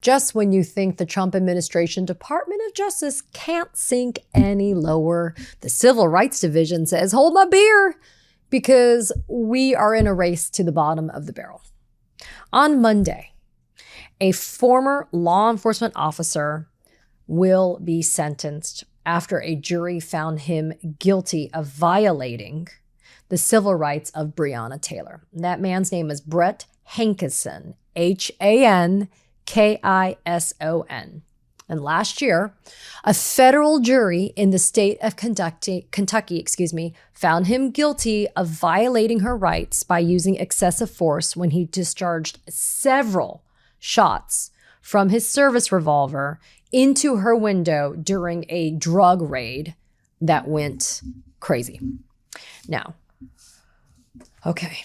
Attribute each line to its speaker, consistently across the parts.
Speaker 1: Just when you think the Trump administration Department of Justice can't sink any lower, the Civil Rights Division says, hold my beer, because we are in a race to the bottom of the barrel. On Monday, a former law enforcement officer will be sentenced after a jury found him guilty of violating the civil rights of Breonna Taylor. That man's name is Brett Hankinson, Hankison. And last year, a federal jury in the state of Kentucky, found him guilty of violating her rights by using excessive force when he discharged several shots from his service revolver into her window during a drug raid that went crazy. Now, okay,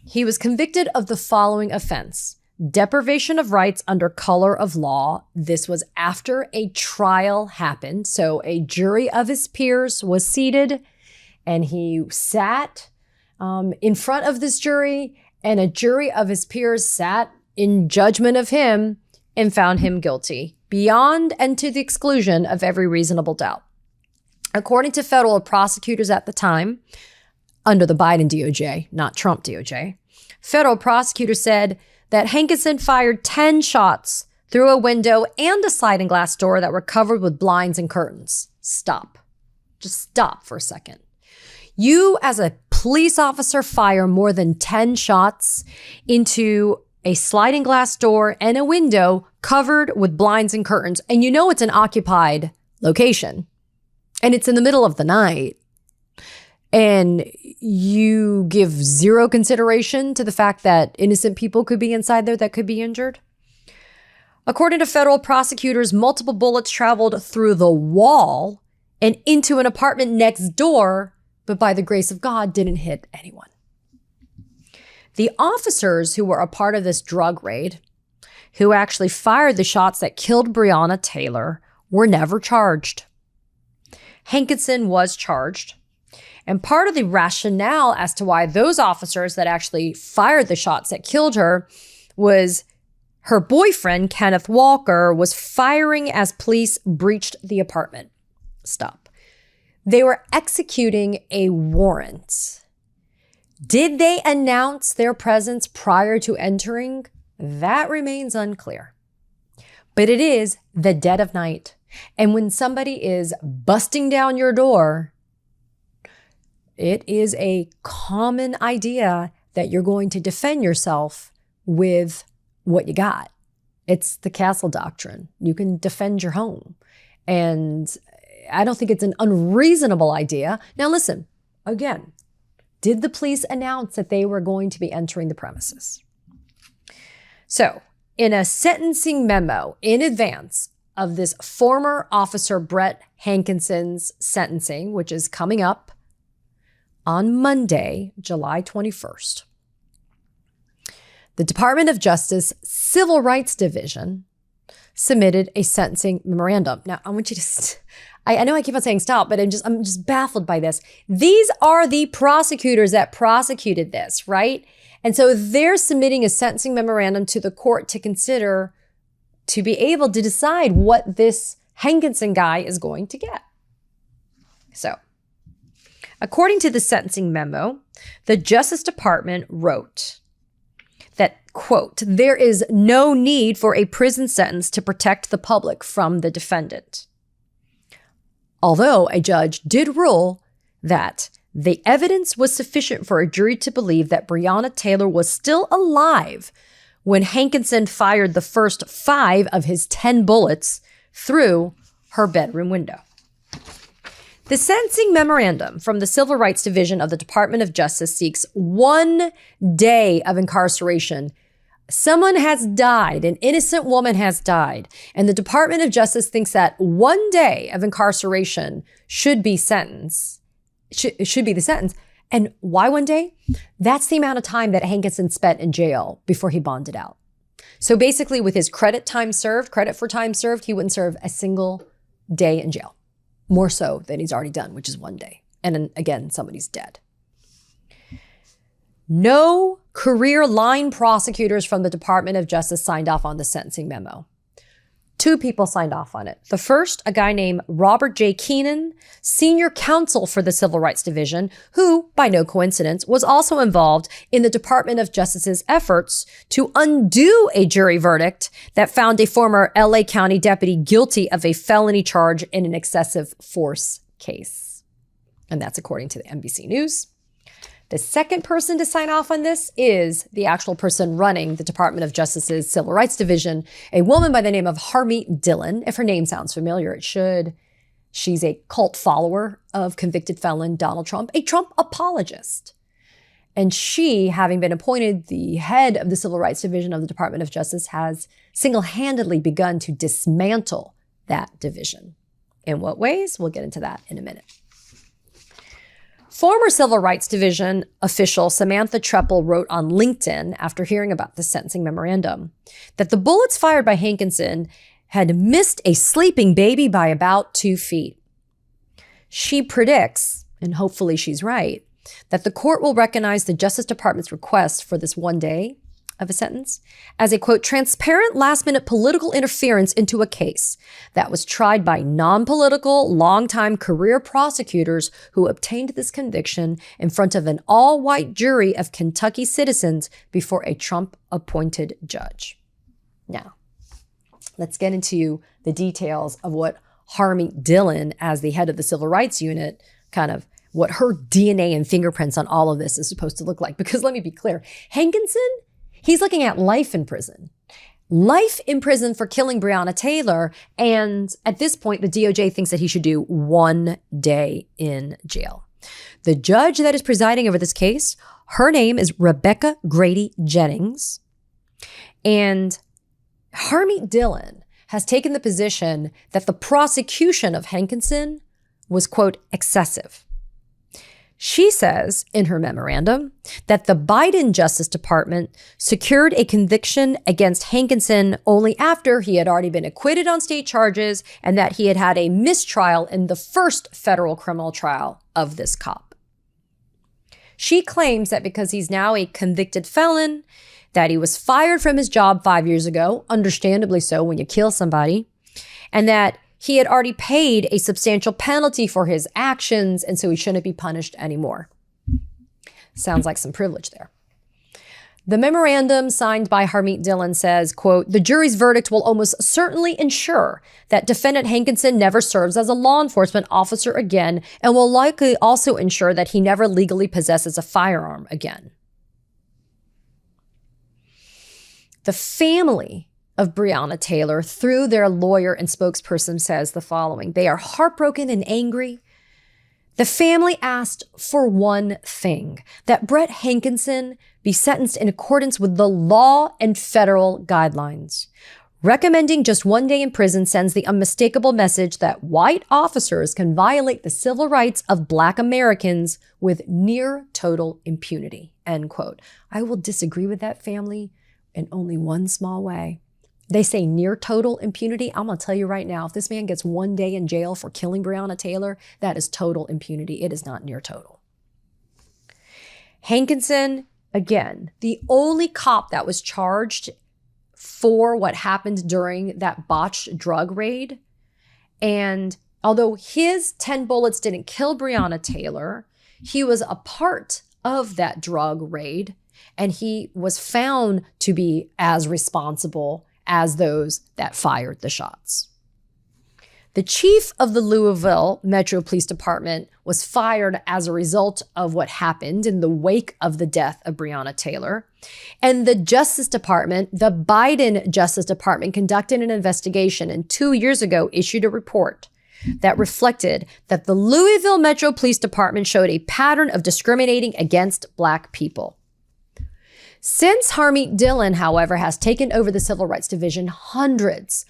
Speaker 1: he was convicted of the following offense: deprivation of rights under color of law. This was after a trial happened. So a jury of his peers was seated, and he sat in front of this jury, and a jury of his peers sat in judgment of him and found him guilty beyond and to the exclusion of every reasonable doubt. According to federal prosecutors at the time, under the Biden DOJ, not Trump DOJ, federal prosecutors said that Hankinson fired 10 shots through a window and a sliding glass door that were covered with blinds and curtains. Stop. Just stop for a second. You, as a police officer, fire more than 10 shots into a sliding glass door and a window covered with blinds and curtains, and you know it's an occupied location, and it's in the middle of the night, and you give zero consideration to the fact that innocent people could be inside there that could be injured. According to federal prosecutors, multiple bullets traveled through the wall and into an apartment next door, but by the grace of God, didn't hit anyone. The officers who were a part of this drug raid, who actually fired the shots that killed Breonna Taylor, were never charged. Hankinson was charged. And part of the rationale as to why those officers that actually fired the shots that killed her was her boyfriend, Kenneth Walker, was firing as police breached the apartment. Stop. They were executing a warrant. Did they announce their presence prior to entering? That remains unclear. But it is the dead of night. And when somebody is busting down your door, it is a common idea that you're going to defend yourself with what you got. It's the castle doctrine. You can defend your home. And I don't think it's an unreasonable idea. Now listen, again, did the police announce that they were going to be entering the premises? So, in a sentencing memo in advance of this former officer Brett Hankinson's sentencing, which is coming up on Monday, July 21st, the Department of Justice Civil Rights Division submitted a sentencing memorandum. Now, I want you to, I know I keep on saying stop, but I'm just baffled by this. These are the prosecutors that prosecuted this, right? And so they're submitting a sentencing memorandum to the court to consider, to be able to decide what this Hankinson guy is going to get. So, according to the sentencing memo, the Justice Department wrote that, quote, there is no need for a prison sentence to protect the public from the defendant. Although a judge did rule that the evidence was sufficient for a jury to believe that Breonna Taylor was still alive when Hankinson fired the first 5 of his 10 bullets through her bedroom window. The sentencing memorandum from the Civil Rights Division of the Department of Justice seeks 1 day of incarceration. Someone has died, an innocent woman has died, and the Department of Justice thinks that 1 day of incarceration should be the sentence. And why 1 day? That's the amount of time that Hankinson spent in jail before he bonded out. So basically, with his credit for time served, he wouldn't serve a single day in jail. More so than he's already done, which is 1 day. And then again, somebody's dead. No career line prosecutors from the Department of Justice signed off on the sentencing memo. Two people signed off on it. The first, a guy named Robert J. Keenan, senior counsel for the Civil Rights Division, who, by no coincidence, was also involved in the Department of Justice's efforts to undo a jury verdict that found a former LA County deputy guilty of a felony charge in an excessive force case. And that's according to the NBC News. The second person to sign off on this is the actual person running the Department of Justice's Civil Rights Division, a woman by the name of Harmeet Dillon. If her name sounds familiar, it should. She's a cult follower of convicted felon Donald Trump, a Trump apologist. And she, having been appointed the head of the Civil Rights Division of the Department of Justice, has single-handedly begun to dismantle that division. In what ways? We'll get into that in a minute. Former Civil Rights Division official Samantha Treppel wrote on LinkedIn after hearing about the sentencing memorandum that the bullets fired by Hankinson had missed a sleeping baby by about 2 feet. She predicts, and hopefully she's right, that the court will recognize the Justice Department's request for this 1 day of a sentence as a, quote, transparent last-minute political interference into a case that was tried by non-political, long-time career prosecutors who obtained this conviction in front of an all-white jury of Kentucky citizens before a Trump-appointed judge. Now, let's get into the details of what Harmeet Dillon, as the head of the Civil Rights Unit, kind of what her DNA and fingerprints on all of this is supposed to look like. Because let me be clear, Hankinson, he's looking at life in prison. Life in prison for killing Breonna Taylor. And at this point, the DOJ thinks that he should do 1 day in jail. The judge that is presiding over this case, her name is Rebecca Grady Jennings. And Harmeet Dillon has taken the position that the prosecution of Hankinson was, quote, excessive. She says in her memorandum that the Biden Justice Department secured a conviction against Hankinson only after he had already been acquitted on state charges and that he had had a mistrial in the first federal criminal trial of this cop. She claims that because he's now a convicted felon, that he was fired from his job 5 years ago, understandably so when you kill somebody, and that he had already paid a substantial penalty for his actions, and so he shouldn't be punished anymore. Sounds like some privilege there. The memorandum signed by Harmeet Dillon says, quote, the jury's verdict will almost certainly ensure that defendant Hankinson never serves as a law enforcement officer again and will likely also ensure that he never legally possesses a firearm again. The family of Breonna Taylor, through their lawyer and spokesperson, says the following. They are heartbroken and angry. The family asked for one thing, that Brett Hankinson be sentenced in accordance with the law and federal guidelines. Recommending just 1 day in prison sends the unmistakable message that white officers can violate the civil rights of Black Americans with near total impunity, end quote. I will disagree with that family in only one small way. They say near total impunity. I'm going to tell you right now, if this man gets 1 day in jail for killing Breonna Taylor, that is total impunity. It is not near total. Hankinson, again, the only cop that was charged for what happened during that botched drug raid. And although his 10 bullets didn't kill Breonna Taylor, he was a part of that drug raid, and he was found to be as responsible as those that fired the shots. The chief of the Louisville Metro Police Department was fired as a result of what happened in the wake of the death of Breonna Taylor. And the Justice Department, the Biden Justice Department, conducted an investigation and 2 years ago issued a report that reflected that the Louisville Metro Police Department showed a pattern of discriminating against Black people. Since Harmeet Dillon, however, has taken over the Civil Rights Division, hundreds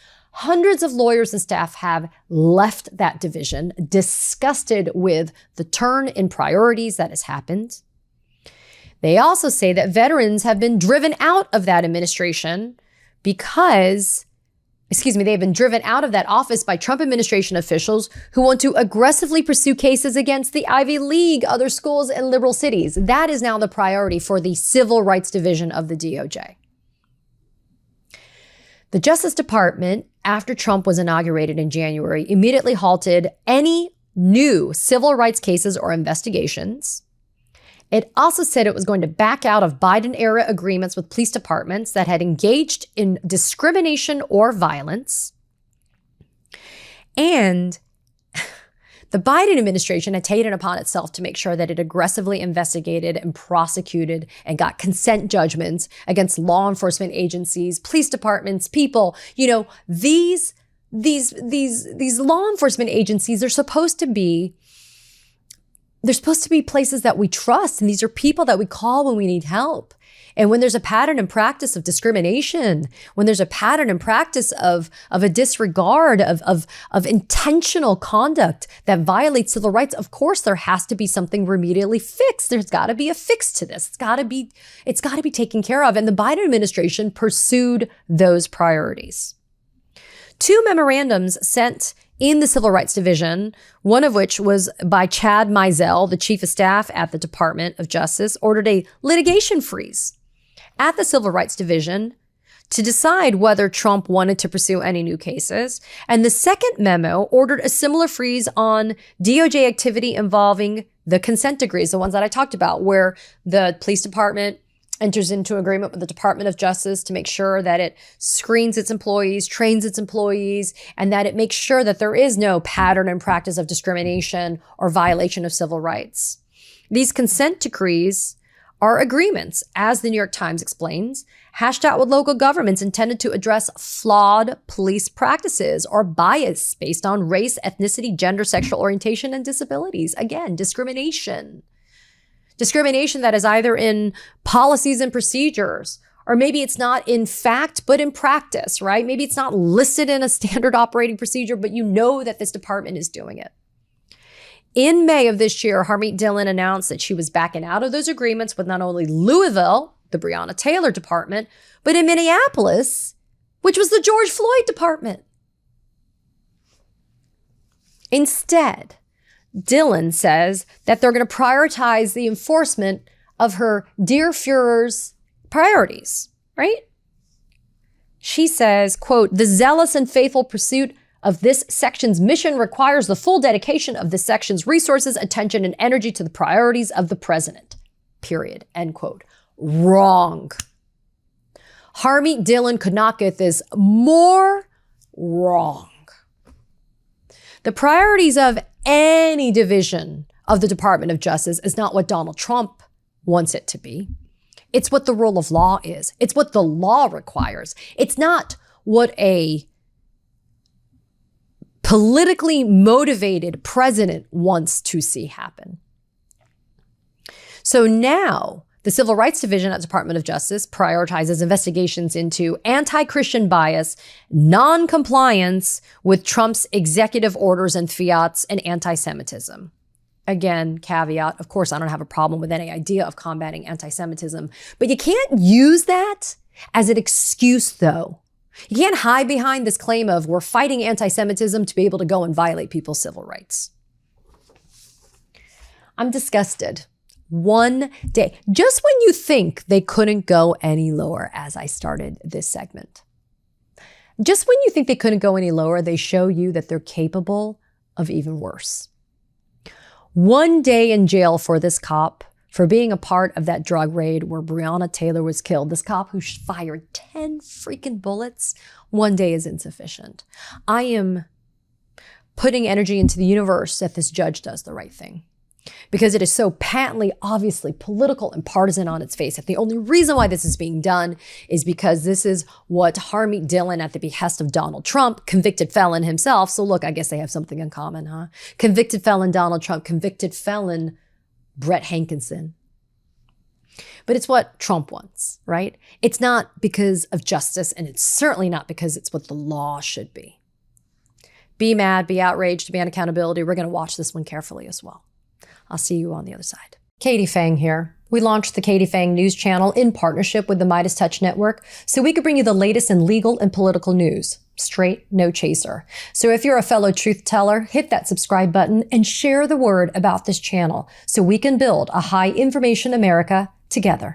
Speaker 1: of lawyers and staff have left that division, disgusted with the turn in priorities that has happened. They also say that veterans have been driven out of that administration because, they've been driven out of that office by Trump administration officials who want to aggressively pursue cases against the Ivy League, other schools, and liberal cities. That is now the priority for the Civil Rights Division of the DOJ. The Justice Department after Trump was inaugurated in January, immediately halted any new civil rights cases or investigations. It also said it was going to back out of Biden-era agreements with police departments that had engaged in discrimination or violence. And the Biden administration had taken it upon itself to make sure that it aggressively investigated and prosecuted and got consent judgments against law enforcement agencies, police departments, people. You know, these law enforcement agencies are supposed to be places that we trust, and these are people that we call when we need help. And when there's a pattern and practice of discrimination, when there's a pattern and practice of a disregard of intentional conduct that violates civil rights, of course there has to be something remedially fixed. There's got to be a fix to this. It's got to be taken care of. And the Biden administration pursued those priorities. 2 memorandums sent in the Civil Rights Division, one of which was by Chad Mizell, the chief of staff at the Department of Justice, ordered a litigation freeze at the Civil Rights Division to decide whether Trump wanted to pursue any new cases. And the second memo ordered a similar freeze on DOJ activity involving the consent decrees, the ones that I talked about, where the police department enters into agreement with the Department of Justice to make sure that it screens its employees, trains its employees, and that it makes sure that there is no pattern and practice of discrimination or violation of civil rights. These consent decrees are agreements, as the New York Times explains, hashed out with local governments intended to address flawed police practices or bias based on race, ethnicity, gender, sexual orientation, and disabilities. Again, discrimination. Discrimination that is either in policies and procedures, or maybe it's not in fact, but in practice, right? Maybe it's not listed in a standard operating procedure, but you know that this department is doing it. In May of this year, Harmeet Dillon announced that she was backing out of those agreements with not only Louisville, the Breonna Taylor department, but in Minneapolis, which was the George Floyd department. Instead, Dillon says that they're going to prioritize the enforcement of her dear Führer's priorities, right? She says, quote, "The zealous and faithful pursuit of this section's mission requires the full dedication of this section's resources, attention, and energy to the priorities of the president," period, end quote. Wrong. Harmeet Dillon could not get this more wrong. The priorities of any division of the Department of Justice is not what Donald Trump wants it to be. It's what the rule of law is. It's what the law requires. It's not what a politically motivated president wants to see happen. So now the Civil Rights Division at the Department of Justice prioritizes investigations into anti-Christian bias, non-compliance with Trump's executive orders and fiats, and anti-Semitism. Again, caveat, of course, I don't have a problem with any idea of combating anti-Semitism, but you can't use that as an excuse, though. You can't hide behind this claim of we're fighting anti-Semitism to be able to go and violate people's civil rights. I'm disgusted. One day, just when you think they couldn't go any lower, as I started this segment, just when you think they couldn't go any lower, they show you that they're capable of even worse. 1 day in jail for this cop for being a part of that drug raid where Breonna Taylor was killed. This cop who fired 10 freaking bullets. 1 day is insufficient. I am putting energy into the universe that this judge does the right thing, because it is so patently, obviously political and partisan on its face. That the only reason why this is being done is because this is what Harmeet Dillon, at the behest of Donald Trump, convicted felon himself. So look, I guess they have something in common, huh? Convicted felon Donald Trump, convicted felon Brett Hankinson. But it's what Trump wants, right? It's not because of justice, and it's certainly not because it's what the law should be. Be mad, be outraged, demand accountability. We're going to watch this one carefully as well. I'll see you on the other side. Katie Phang here. We launched the Katie Phang News Channel in partnership with the Midas Touch Network so we could bring you the latest in legal and political news. Straight, no chaser. So if you're a fellow truth teller, hit that subscribe button and share the word about this channel so we can build a high information America together.